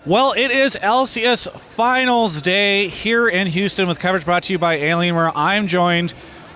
Well, it is LCS Finals Day here in Houston with coverage brought to you by Alienware. I'm joined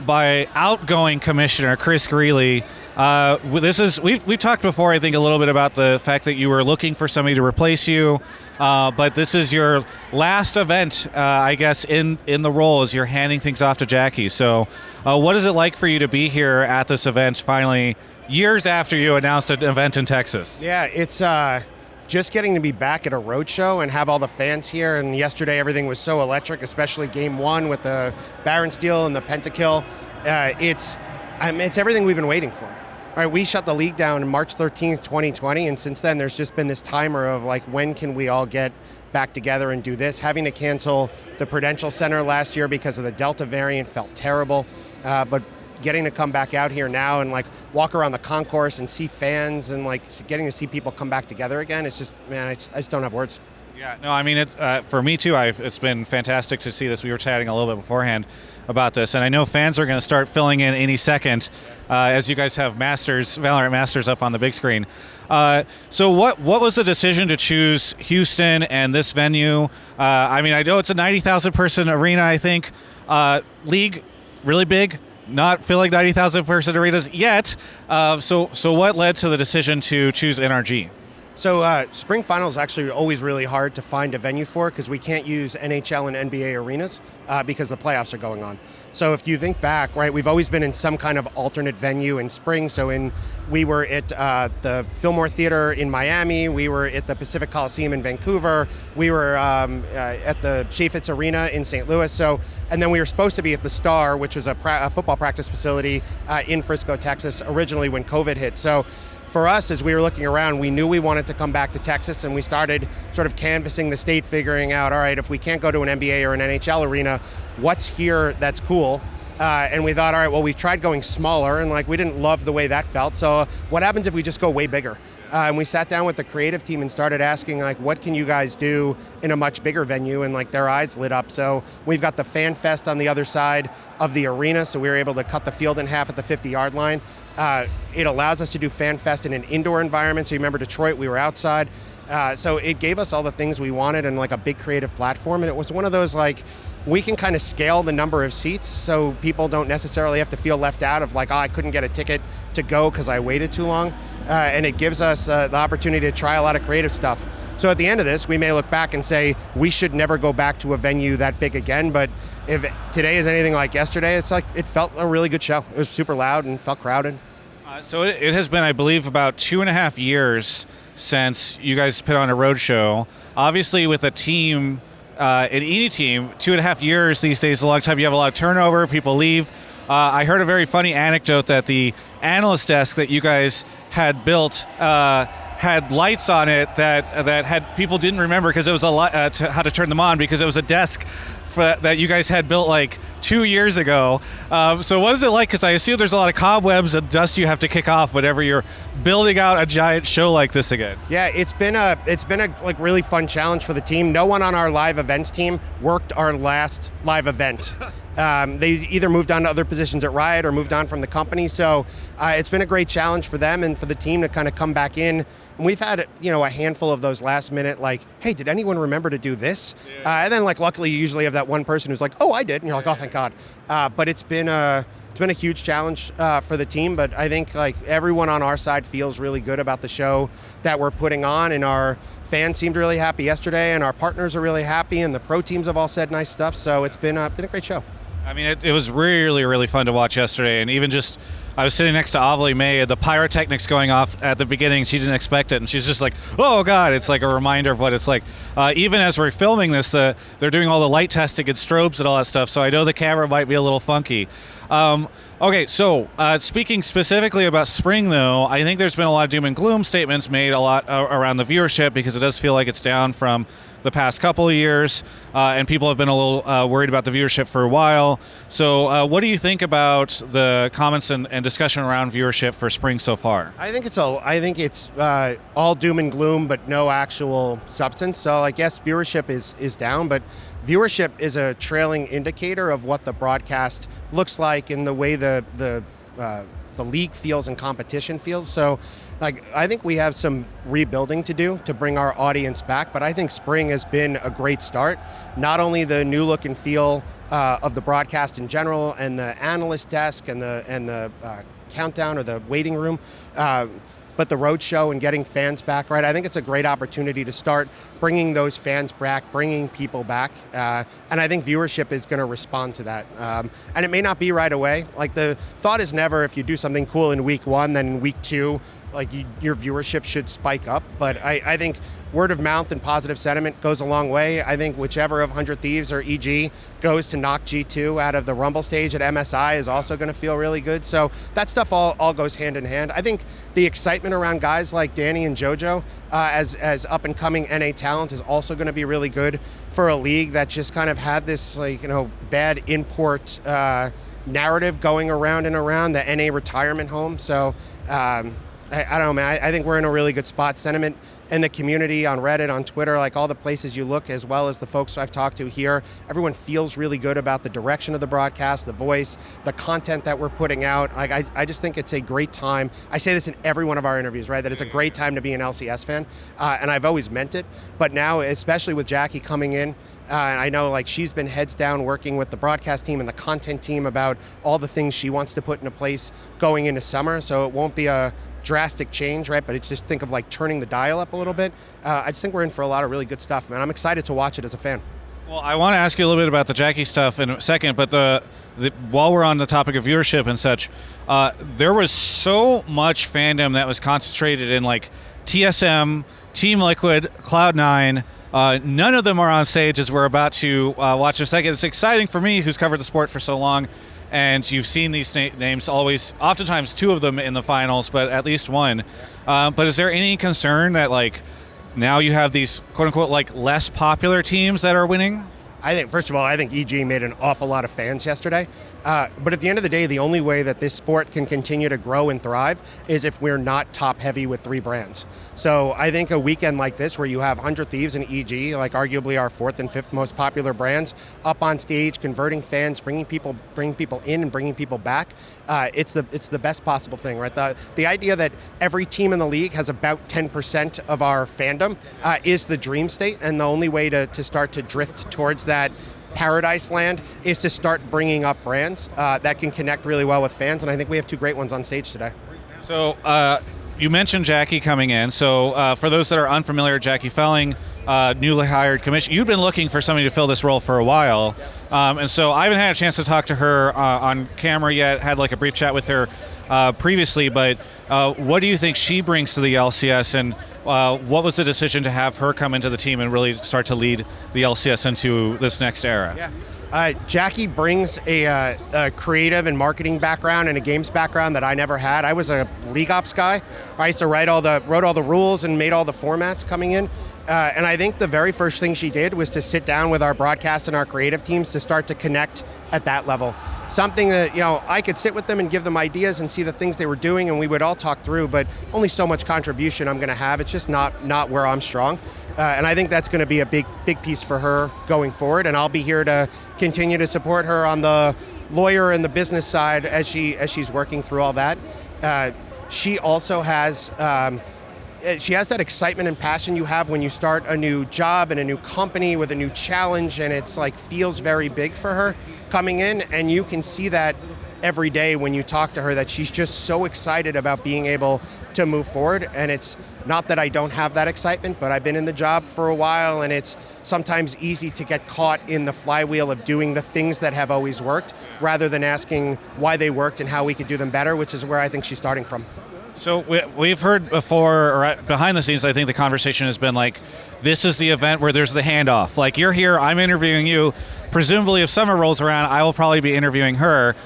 by outgoing Commissioner Chris Greeley. We've talked before, I think, a little bit about the fact that you were looking for somebody to replace you, but this is your last event, I guess, in the role as you're handing things off to Jackie. So what is it like for you to be here at this event finally, years after you announced an event in Texas? Yeah, it's just getting to be back at a road show and have all the fans here. And yesterday everything was so electric, especially game one with the Baron Steel and the Pentakill. It's everything we've been waiting for. All right, we shut the league down on March 13th, 2020, and since then there's just been this timer of like, when can we all get back together and do this? Having to cancel the Prudential Center last year because of the Delta variant felt terrible, but getting to come back out here now and like walk around the concourse and see fans and like getting to see people come back together again, it's just, man, I just don't have words. Yeah, no, I mean, it's for me too. It's been fantastic to see this. We were chatting a little bit beforehand about this, and I know fans are going to start filling in any second as you guys have Valorant Masters up on the big screen. So what was the decision to choose Houston and this venue? I mean, I know it's a 90,000 person arena, I think. League, really big. Not filling 90,000 person arenas yet. So what led to the decision to choose NRG? So spring finals is actually always really hard to find a venue for because we can't use NHL and NBA arenas because the playoffs are going on. So if you think back, right, we've always been in some kind of alternate venue in spring. So we were at the Fillmore Theater in Miami. We were at the Pacific Coliseum in Vancouver. We were at the Chaifetz Arena in St. Louis. And then we were supposed to be at the Star, which was a football practice facility in Frisco, Texas, originally when COVID hit. So for us, as we were looking around, we knew we wanted to come back to Texas, and we started sort of canvassing the state, figuring out, all right, if we can't go to an NBA or an NHL arena, what's here that's cool? And we thought, all right, well, we've tried going smaller, and like we didn't love the way that felt. So what happens if we just go way bigger? And we sat down with the creative team and started asking, like, what can you guys do in a much bigger venue? And like their eyes lit up. So we've got the Fan Fest on the other side of the arena. So we were able to cut the field in half at the 50-yard line. It allows us to do Fan Fest in an indoor environment. So you remember Detroit, we were outside. So it gave us all the things we wanted and like a big creative platform. And it was one of those like, we can kind of scale the number of seats so people don't necessarily have to feel left out of like, oh, I couldn't get a ticket to go because I waited too long. And it gives us the opportunity to try a lot of creative stuff. So at the end of this, we may look back and say, we should never go back to a venue that big again. But if today is anything like yesterday, it's like, it felt a really good show. It was super loud and felt crowded. So it has been, I believe, about 2.5 years since you guys put on a road show. Obviously, with a team, any team, 2.5 years these days is a long time. You have a lot of turnover, people leave. I heard a very funny anecdote that the analyst desk that you guys had built had lights on it that had people didn't remember because it was how to turn them on because it was a desk that you guys had built like 2 years ago. So what is it like? Because I assume there's a lot of cobwebs and dust you have to kick off whenever you're building out a giant show like this again. Yeah, it's been a like really fun challenge for the team. No one on our live events team worked our last live event. They either moved on to other positions at Riot or moved on from the company. So it's been a great challenge for them and for the team to kind of come back in. And we've had, a handful of those last minute, like, hey, did anyone remember to do this? Yeah. And then like, luckily you usually have that one person who's like, oh, I did. And you're like, oh, thank God. But it's been a huge challenge for the team. But I think like everyone on our side feels really good about the show that we're putting on, and our fans seemed really happy yesterday, and our partners are really happy, and the pro teams have all said nice stuff. So it's been a great show. I mean, it was really, really fun to watch yesterday, and even just, I was sitting next to Avali May, the pyrotechnics going off at the beginning, she didn't expect it, and she's just like, oh God, it's like a reminder of what it's like. Even as we're filming this, they're doing all the light testing and strobes and all that stuff, so I know the camera might be a little funky. Okay, so speaking specifically about spring, though, I think there's been a lot of doom and gloom statements made a lot around the viewership because it does feel like it's down from the past couple of years, and people have been a little worried about the viewership for a while. So what do you think about the comments and discussion around viewership for spring so far? I think it's all doom and gloom, but no actual substance. So I guess viewership is down, but viewership is a trailing indicator of what the broadcast looks like and the way the the league feels and competition feels. So like, I think we have some rebuilding to do to bring our audience back, but I think spring has been a great start. Not only the new look and feel of the broadcast in general, and the analyst desk, and the countdown or the waiting room, but the road show and getting fans back, right? I think it's a great opportunity to start bringing those fans back, bringing people back, and I think viewership is going to respond to that. And it may not be right away. Like, the thought is never, if you do something cool in week 1, then in week 2, like, your viewership should spike up. But I think word of mouth and positive sentiment goes a long way. I think whichever of 100 Thieves or EG goes to knock G2 out of the Rumble stage at MSI is also going to feel really good. So that stuff all goes hand in hand. I think the excitement around guys like Danny and JoJo as up and coming NA talent is also going to be really good for a league that just kind of had this, like, bad import narrative going around and around the NA retirement home. So I don't know, man. I think we're in a really good spot. Sentiment in the community, on Reddit, on Twitter, like all the places you look, as well as the folks I've talked to here, everyone feels really good about the direction of the broadcast, the voice, the content that we're putting out. Like, I just think it's a great time. I say this in every one of our interviews, right? That it's a great time to be an LCS fan, and I've always meant it. But now, especially with Jackie coming in, and I know, like, she's been heads down working with the broadcast team and the content team about all the things she wants to put into place going into summer. So it won't be a drastic change, right? But it's just, think of like turning the dial up a little bit. I just think we're in for a lot of really good stuff, man. I'm excited to watch it as a fan. Well, I want to ask you a little bit about the Jackie stuff in a second, but while we're on the topic of viewership and such, there was so much fandom that was concentrated in, like, TSM, Team Liquid, Cloud9. None of them are on stage, as we're about to watch in a second. It's exciting for me, who's covered the sport for so long, and you've seen these names oftentimes 2 of them in the finals, but at least 1. But is there any concern that, like, now you have these quote-unquote, like, less popular teams that are winning? I think, first of all, I think EG made an awful lot of fans yesterday. But at the end of the day, the only way that this sport can continue to grow and thrive is if we're not top heavy with 3 brands. So I think a weekend like this, where you have 100 Thieves and EG, like arguably our 4th and 5th most popular brands, up on stage, converting fans, bringing people in and bringing people back, it's the best possible thing, right? The idea that every team in the league has about 10% of our fandom is the dream state, and the only way to start to drift towards that paradise land is to start bringing up brands that can connect really well with fans, and I think we have 2 great ones on stage today. So you mentioned Jackie coming in. So for those that are unfamiliar, Jackie Felling, newly hired commissioner. You've been looking for somebody to fill this role for a while, and so I haven't had a chance to talk to her on camera yet. Had like a brief chat with her previously, but what do you think she brings to the LCS, and what was the decision to have her come into the team and really start to lead the LCS into this next era? Yeah. Jackie brings a creative and marketing background and a games background that I never had. I was a league ops guy. I used to wrote all the rules and made all the formats coming in. And I think the very first thing she did was to sit down with our broadcast and our creative teams to start to connect at that level. Something that, I could sit with them and give them ideas and see the things they were doing, and we would all talk through, but only so much contribution I'm going to have. It's just not where I'm strong. And I think that's going to be a big piece for her going forward, and I'll be here to continue to support her on the lawyer and the business side as she's working through all that. She also has that excitement and passion you have when you start a new job and a new company with a new challenge, and it's like feels very big for her coming in, and you can see that every day when you talk to her, that she's just so excited about being able to move forward. And it's not that I don't have that excitement, but I've been in the job for a while, and it's sometimes easy to get caught in the flywheel of doing the things that have always worked rather than asking why they worked and how we could do them better, which is where I think she's starting from. So we've heard before, or behind the scenes, I think the conversation has been like, this is the event where there's the handoff. Like, you're here, I'm interviewing you. Presumably, if summer rolls around, I will probably be interviewing her.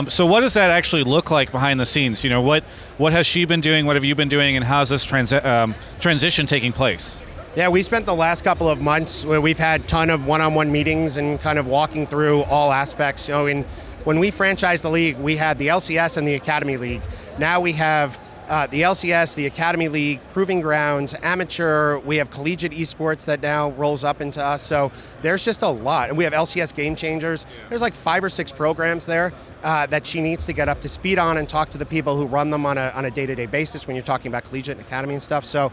So what does that actually look like behind the scenes? What has she been doing? What have you been doing? And how's this transition taking place? Yeah, we spent the last couple of months where we've had a ton of one-on-one meetings and kind of walking through all aspects. When we franchised the league, we had the LCS and the Academy League. Now we have the LCS, the Academy League, Proving Grounds, Amateur. We have collegiate esports that now rolls up into us. So there's just a lot. And we have LCS Game Changers. There's like 5 or 6 programs there. that she needs to get up to speed on and talk to the people who run them on a day-to-day basis when you're talking about collegiate and academy and stuff. So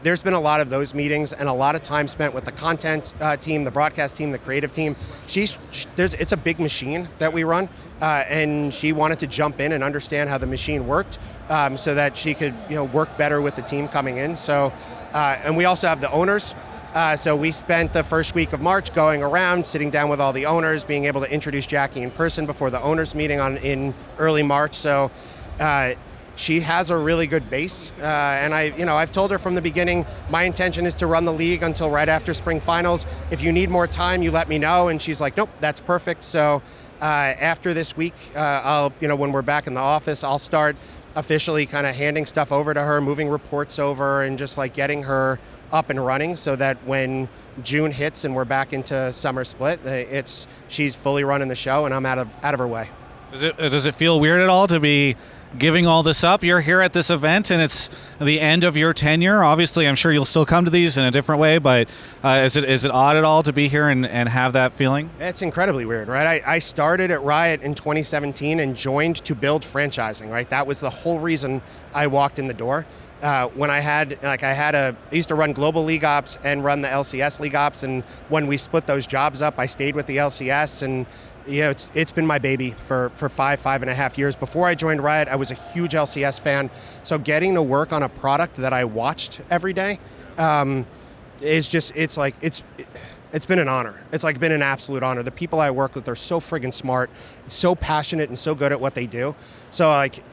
there's been a lot of those meetings and a lot of time spent with the content team, the broadcast team, the creative team. It's a big machine that we run, and she wanted to jump in and understand how the machine worked so that she could work better with the team coming in. So, and we also have the owners. So we spent the first week of March going around, sitting down with all the owners, being able to introduce Jackie in person before the owners meeting in early March. So she has a really good base, and I've told her from the beginning, my intention is to run the league until right after spring finals. If you need more time, you let me know. And she's like, nope, that's perfect. So after this week, when we're back in the office, I'll start officially kind of handing stuff over to her, moving reports over, and just like getting her up and running so that when June hits and we're back into summer split, she's fully running the show and I'm out of her way. Does it feel weird at all to be giving all this up? You're here at this event and it's the end of your tenure. Obviously, I'm sure you'll still come to these in a different way, but is it odd at all to be here and have that feeling? It's incredibly weird, right? I started at Riot in 2017 and joined to build franchising, right? That was the whole reason I walked in the door. When I used to run Global League Ops and run the LCS League Ops, and when we split those jobs up, I stayed with the LCS, and it's been my baby for 5.5 years. Before I joined Riot, I was a huge LCS fan, so getting to work on a product that I watched every day it's been an honor. It's like been an absolute honor. The people I work with are so friggin' smart, so passionate, and so good at what they do. So like,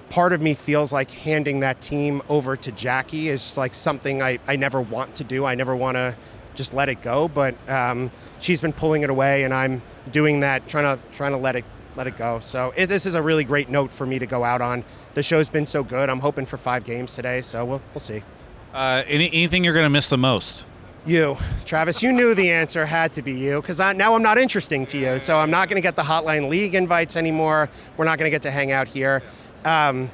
part of me feels like handing that team over to Jackie is like something I never want to do. I never want to just let it go, but she's been pulling it away, and I'm doing that, trying to let it go. So this is a really great note for me to go out on. The show's been so good. I'm hoping for 5 games today, so we'll see. Anything you're going to miss the most? You, Travis, you knew the answer had to be you, because now I'm not interesting to you, so I'm not going to get the Hotline League invites anymore. We're not going to get to hang out here. I'm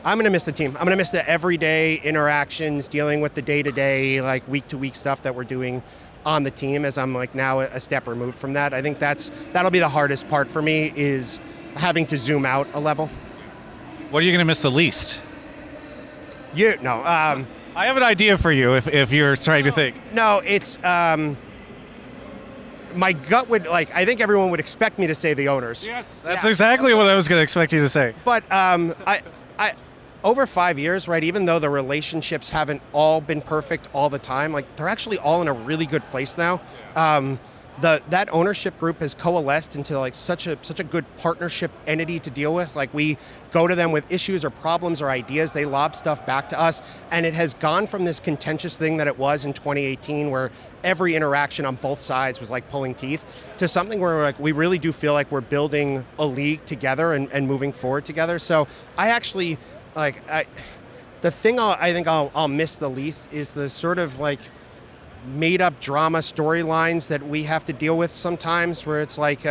going to miss the team. I'm going to miss the everyday interactions, dealing with the day-to-day, like week-to-week stuff that we're doing on the team, as I'm like now a step removed from that. I think that'll be the hardest part for me, is having to zoom out a level. What are you going to miss the least? I have an idea for you if you're trying to think. No, it's... my gut would, I think everyone would expect me to say the owners. Yes, that's exactly what I was going to expect you to say. But I over 5 years, right, even though the relationships haven't all been perfect all the time, like they're actually all in a really good place now. That ownership group has coalesced into like such a good partnership entity to deal with. Like, we go to them with issues or problems or ideas, they lob stuff back to us, and it has gone from this contentious thing that it was in 2018, where every interaction on both sides was like pulling teeth, to something where like we really do feel like we're building a league together and moving forward together. So I actually the thing I think I'll miss the least is the sort of like made up drama storylines that we have to deal with sometimes, where it's like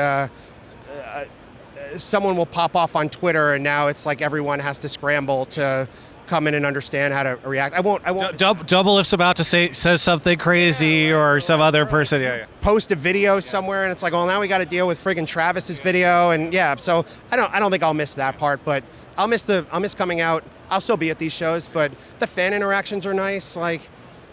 someone will pop off on Twitter and now it's like everyone has to scramble to come in and understand how to react. I won't. Double If's about to says something crazy, or some other person. Yeah. Post a video somewhere and it's like, well, now we got to deal with friggin' Travis's video, and so I don't think I'll miss that part, but I'll miss coming out. I'll still be at these shows, but the fan interactions are nice. Like,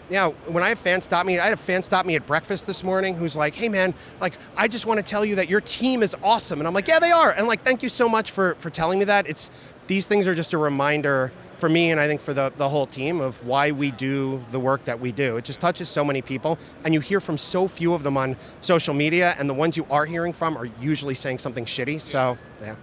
when I have fans stop me, I had a fan stop me at breakfast this morning who's like, hey man, like, I just want to tell you that your team is awesome. And I'm like, yeah, they are. And like, thank you so much for telling me that. These things are just a reminder for me, and I think for the whole team, of why we do the work that we do. It just touches so many people, and you hear from so few of them on social media, and the ones you are hearing from are usually saying something shitty. So, yeah.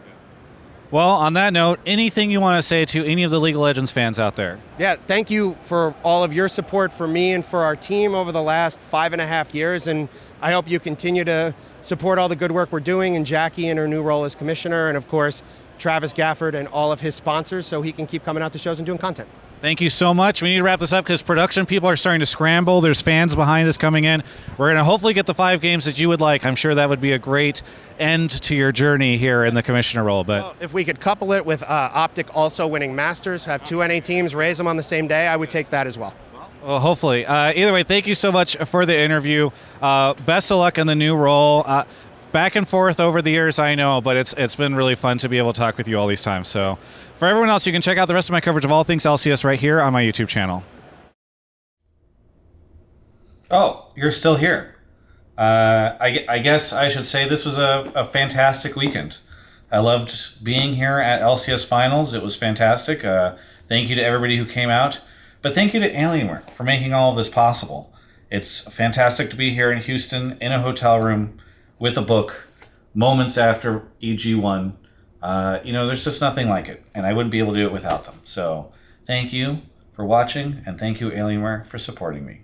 Well, on that note, anything you want to say to any of the League of Legends fans out there? Yeah, thank you for all of your support for me and for our team over the last 5.5 years, and I hope you continue to support all the good work we're doing, and Jackie in her new role as commissioner, and of course, Travis Gafford and all of his sponsors, so he can keep coming out to shows and doing content. Thank you so much. We need to wrap this up because production people are starting to scramble. There's fans behind us coming in. We're going to hopefully get the 5 games that you would like. I'm sure that would be a great end to your journey here in the commissioner role. But if we could couple it with Optic also winning Masters, have 2 NA teams, raise them on the same day, I would take that as well. Well, hopefully. Either way, thank you so much for the interview. Best of luck in the new role. back and forth over the years, I know, but it's been really fun to be able to talk with you all these times. So for everyone else, you can check out the rest of my coverage of all things LCS right here on my YouTube channel. Oh, you're still here. I guess I should say this was a fantastic weekend. I loved being here at LCS Finals. It was fantastic. Thank you to everybody who came out. But thank you to Alienware for making all of this possible. It's fantastic to be here in Houston in a hotel room with a book moments after EG1. There's just nothing like it, and I wouldn't be able to do it without them. So thank you for watching, and thank you, Alienware, for supporting me.